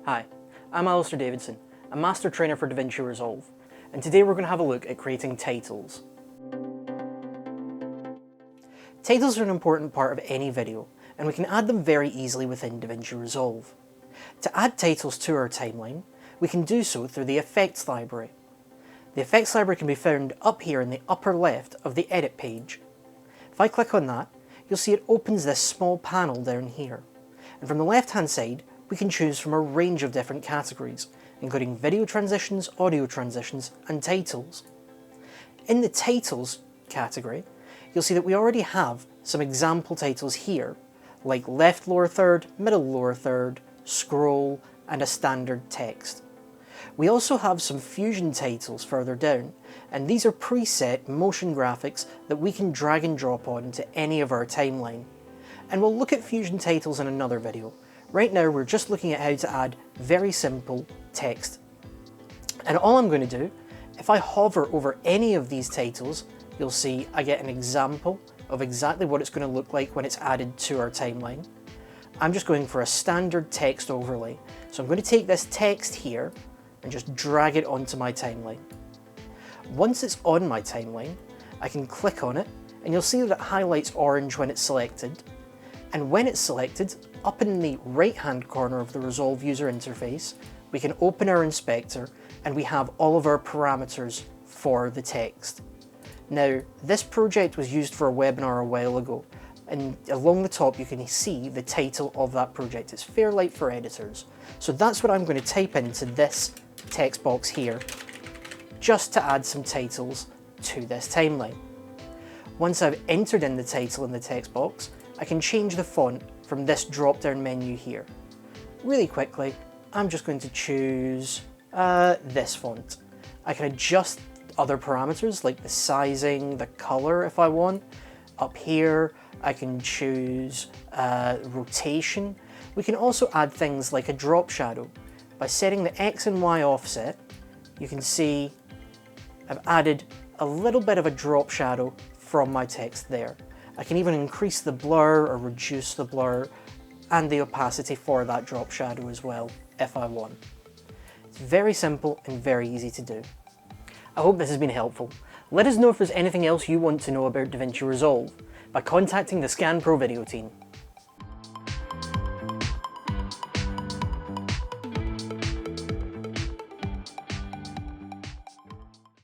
Hi, I'm Alistair Davidson, a Master Trainer for DaVinci Resolve, and today we're going to have a look at creating titles. Titles are an important part of any video, and we can add them very easily within DaVinci Resolve. To add titles to our timeline, we can do so through the Effects library. The Effects library can be found up here in the upper left of the Edit page. If I click on that, you'll see it opens this small panel down here, and from the left-hand side, we can choose from a range of different categories, including video transitions, audio transitions, and titles. In the titles category, you'll see that we already have some example titles here, like left lower third, middle lower third, scroll, and a standard text. We also have some fusion titles further down, and these are preset motion graphics that we can drag and drop onto any of our timeline. And we'll look at fusion titles in another video. Right now we're just looking at how to add very simple text. And all I'm going to do, if I hover over any of these titles, you'll see I get an example of exactly what it's going to look like when it's added to our timeline. I'm just going for a standard text overlay. So I'm going to take this text here and just drag it onto my timeline. Once it's on my timeline, I can click on it and you'll see that it highlights orange when it's selected. And when it's selected, up in the right-hand corner of the Resolve user interface, we can open our inspector and we have all of our parameters for the text. Now, this project was used for a webinar a while ago, and along the top you can see the title of that project. It's Fairlight for Editors. So that's what I'm going to type into this text box here, just to add some titles to this timeline. Once I've entered in the title in the text box, I can change the font from this drop-down menu here. Really quickly, I'm just going to choose this font. I can adjust other parameters like the sizing, the color if I want. Up here, I can choose rotation. We can also add things like a drop shadow. By setting the X and Y offset, you can see I've added a little bit of a drop shadow from my text there. I can even increase the blur or reduce the blur and the opacity for that drop shadow as well, if I want. It's very simple and very easy to do. I hope this has been helpful. Let us know if there's anything else you want to know about DaVinci Resolve by contacting the ScanPro video team.